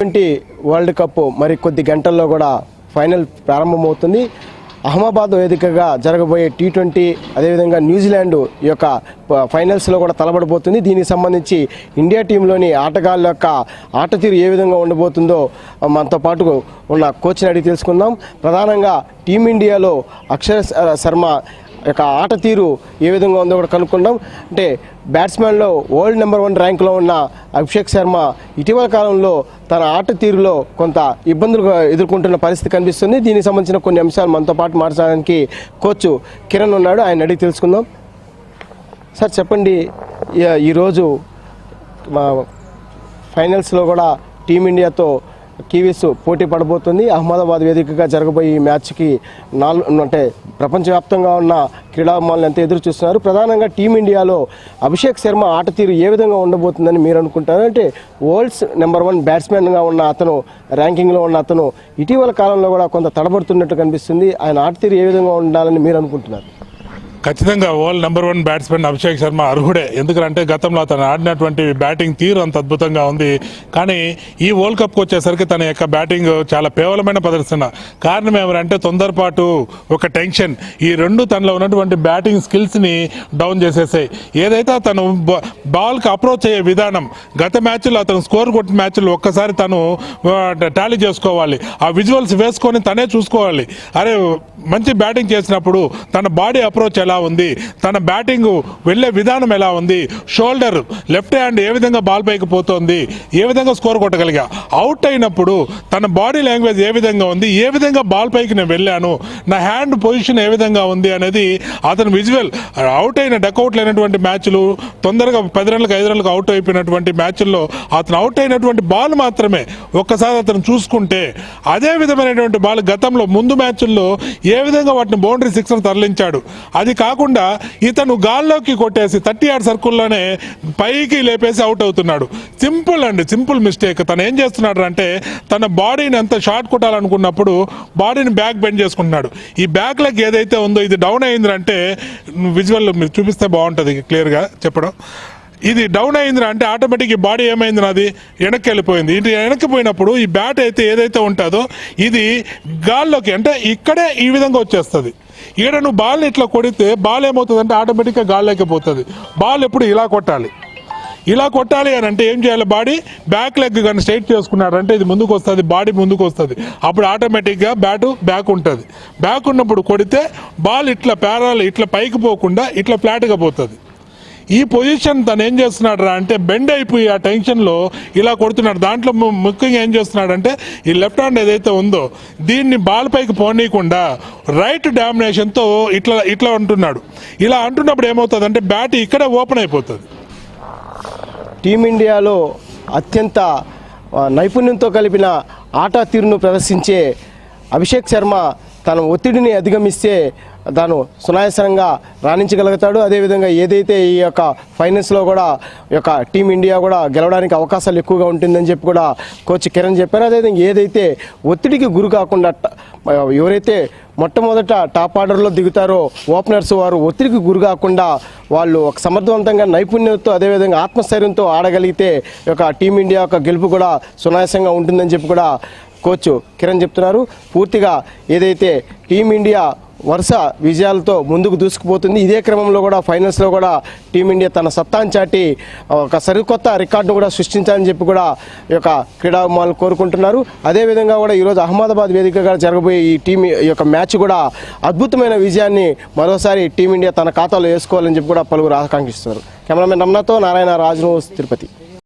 T20 world cup మరి కొద్ది గంటల్లో కూడా ఫైనల్ ప్రారంభమవుతుంది. అహ్మదాబాద్ వేదికగా జరగబోయే టీ20 అదేవిధంగా న్యూజిలాండ్ ఈ యొక్క ఫైనల్స్లో కూడా తలబడబోతుంది. దీనికి సంబంధించి ఇండియా టీంలోని ఆటగాళ్ళ యొక్క ఆట తీరు ఏ విధంగా ఉండబోతుందో మనతో పాటు ఉన్న కోచ్ని అడిగి తెలుసుకుందాం. ప్రధానంగా టీమిండియాలో అక్షర్ శర్మ యొక్క ఆట తీరు ఏ విధంగా ఉందో కూడా కనుక్కుందాం. అంటే బ్యాట్స్మెన్లో వరల్డ్ నెంబర్ 1 ర్యాంకులో ఉన్న అభిషేక్ శర్మ ఇటీవల కాలంలో తన ఆట తీరులో కొంత ఇబ్బందులు ఎదుర్కొంటున్న పరిస్థితి కనిపిస్తుంది. దీనికి సంబంధించిన కొన్ని అంశాలు మనతో పాటు మాట్లాడడానికి కోచ్ కిరణ్ ఉన్నాడు, ఆయన అడిగి తెలుసుకుందాం. సార్ చెప్పండి, ఈరోజు మా ఫైనల్స్లో కూడా టీమిండియాతో కివీస్ పోటీ పడబోతుంది. అహ్మదాబాద్ వేదికగా జరగబోయే ఈ మ్యాచ్కి అంటే ప్రపంచవ్యాప్తంగా ఉన్న క్రీడాభిమానులు ఎంత ఎదురు చూస్తున్నారు. ప్రధానంగా టీమిండియాలో అభిషేక్ శర్మ ఆట తీరు ఏ విధంగా ఉండబోతుందని మీరు అనుకుంటారు? అంటే వరల్డ్స్ నెంబర్ 1 బ్యాట్స్మెన్గా ఉన్న అతను, ర్యాంకింగ్లో ఉన్న అతను ఇటీవల కాలంలో కూడా కొంత తడబడుతున్నట్టు కనిపిస్తుంది. ఆయన ఆట తీరు ఏ విధంగా ఉండాలని మీరు అనుకుంటున్నారు? ఖచ్చితంగా world number 1 batsmen Abhishek Sharma అర్హుడే. ఎందుకంటే గతంలో అతను ఆడినటువంటి బ్యాటింగ్ తీరు అంత అద్భుతంగా ఉంది. కానీ ఈ వరల్డ్ కప్కి వచ్చేసరికి తన యొక్క బ్యాటింగ్ చాలా కేవలమైన ప్రదర్శన. కారణం ఏమంటే తొందరపాటు, ఒక టెన్షన్, ఈ రెండు తనలో ఉన్నటువంటి బ్యాటింగ్ స్కిల్స్ని డౌన్ చేసేసాయి. ఏదైతే తను బాల్కి అప్రోచ్ అయ్యే విధానం, గత మ్యాచ్లో అతను స్కోర్ కొట్టిన మ్యాచ్లో ఒక్కసారి తను టాలీ చేసుకోవాలి, ఆ విజువల్స్ వేసుకొని తనే చూసుకోవాలి. అరే మంచి బ్యాటింగ్ చేసినప్పుడు తన బాడీ అప్రోచ్ ఎలా ఉంది, తన బ్యాటింగ్ వెళ్లే విధానం ఎలా ఉంది, షోల్డర్, లెఫ్ట్ హ్యాండ్ ఏ విధంగా బాల్ పైకి పోతుంది, ఏ విధంగా స్కోర్ కొట్టగలిగా, అవుట్ అయినప్పుడు తన బాడీ లాంగ్వేజ్ ఏ విధంగా ఉంది, ఏ విధంగా బాల్ పైకి నేను వెళ్ళాను, నా హ్యాండ్ పొజిషన్ ఏ విధంగా ఉంది అనేది అతను విజువల్. అవుట్ అయిన డకౌట్లు అయినటువంటి మ్యాచ్లు, తొందరగా 10 రన్లకు 5 రన్లకు అవుట్ అయిపోయినటువంటి మ్యాచ్ల్లో అతను అవుట్ అయినటువంటి బాల్ మాత్రమే ఒక్కసారి అతను చూసుకుంటే, అదే విధమైనటువంటి బాల్ గతంలో ముందు మ్యాచ్ల్లో ఏ విధంగా వాటిని బౌండరీ సిక్సర్ తరలించాడు, అది కాకుండా ఇతను గాల్లోకి కొట్టేసి 30 యార్డ్ సర్కిల్లోనే పైకి లేపేసి అవుట్ అవుతున్నాడు. Simple mistake. తను ఏం చేస్తున్నాడు అంటే తన బాడీని ఎంత షార్ట్ కొట్టాలనుకున్నప్పుడు బాడీని బ్యాక్ బెండ్ చేసుకుంటున్నాడు. ఈ బ్యాక్ లెగ్ ఏదైతే ఉందో ఇది డౌన్ అయిందంటే, విజువల్ మీరు చూపిస్తే బాగుంటుంది క్లియర్గా చెప్పడం. ఇది డౌన్ అయింది అంటే ఆటోమేటిక్ ఈ బాడీ ఏమైంది, అది వెనక్కి వెళ్ళిపోయింది. ఇది వెనక్కి పోయినప్పుడు ఈ బ్యాట్ అయితే ఏదైతే ఉంటుందో ఇది గాల్లోకి, అంటే ఇక్కడే ఈ విధంగా వచ్చేస్తుంది. ఇక్కడ నువ్వు బాల్ ఇట్లా కొడితే బాల్ ఏమవుతుంది అంటే ఆటోమేటిక్గా గాల్లోకి పోతుంది. బాల్ ఎప్పుడు ఇలా కొట్టాలి అని అంటే ఏం చేయాలి, బాడీ బ్యాక్ లెగ్ కానీ స్ట్రైట్ చేసుకున్నాడంటే ఇది ముందుకు వస్తుంది, బాడీ ముందుకు వస్తుంది. అప్పుడు ఆటోమేటిక్గా బ్యాక్ ఉంటుంది. బ్యాక్ ఉన్నప్పుడు కొడితే బాల్ ఇట్లా ప్యారల్ ఇట్లా పైకి పోకుండా ఇట్లా ఫ్లాట్గా పోతుంది. ఈ పొజిషన్ తను ఏం చేస్తున్నాడు అంటే బెండ్ అయిపోయి ఆ టెన్షన్లో ఇలా కొడుతున్నాడు. దాంట్లో ముఖ్యంగా ఏం చేస్తున్నాడంటే ఈ లెఫ్ట్ హ్యాండ్ ఏదైతే ఉందో దీన్ని బాల్ పైకి పోనీయకుండా రైట్ డామినేషన్తో ఇట్లా అంటున్నాడు. ఇలా అంటున్నప్పుడు ఏమవుతుంది అంటే బ్యాట్ ఇక్కడే ఓపెన్ అయిపోతుంది. టీమిండియాలో అత్యంత నైపుణ్యంతో కలిపిన ఆట తీరును ప్రదర్శించే అభిషేక్ శర్మ తన ఒత్తిడిని అధిగమిస్తే తాను సునాయాసంగా రాణించగలుగుతాడు. అదేవిధంగా ఏదైతే ఈ యొక్క ఫైనల్స్లో కూడా ఈ యొక్క టీమిండియా కూడా గెలవడానికి అవకాశాలు ఎక్కువగా ఉంటుందని చెప్పి కూడా కోచ్ కిరణ్ చెప్పారు. అదేవిధంగా ఏదైతే ఒత్తిడికి గురి కాకుండా ఎవరైతే మొట్టమొదట టాప్ ఆర్డర్లో దిగుతారో ఓపెనర్స్, వారు ఒత్తిడికి గురి కాకుండా వాళ్ళు ఒక సమర్థవంతంగా నైపుణ్యంతో అదేవిధంగా ఆత్మస్థైర్యంతో ఆడగలిగితే ఈ యొక్క టీమిండియా యొక్క గెలుపు కూడా సునాయాసంగా ఉంటుందని చెప్పి కూడా కోచ్ కిరణ్ చెప్తున్నారు. పూర్తిగా ఏదైతే టీమిండియా వరుస విజయాలతో ముందుకు దూసుకుపోతుంది. ఇదే క్రమంలో కూడా ఫైనల్స్లో కూడా టీమిండియా తన సత్తాను చాటి ఒక సరికొత్త రికార్డును కూడా సృష్టించాలని చెప్పి కూడా ఈ యొక్క క్రీడాభిమానులు కోరుకుంటున్నారు. అదేవిధంగా కూడా ఈరోజు అహ్మదాబాద్ వేదికగా జరగబోయే ఈ యొక్క మ్యాచ్ కూడా అద్భుతమైన విజయాన్ని మరోసారి టీమిండియా తన ఖాతాలో వేసుకోవాలని చెప్పి కూడా పలువురు ఆకాంక్షిస్తున్నారు. కెమెరామెన్ రమణతో నారాయణ రాజు, తిరుపతి.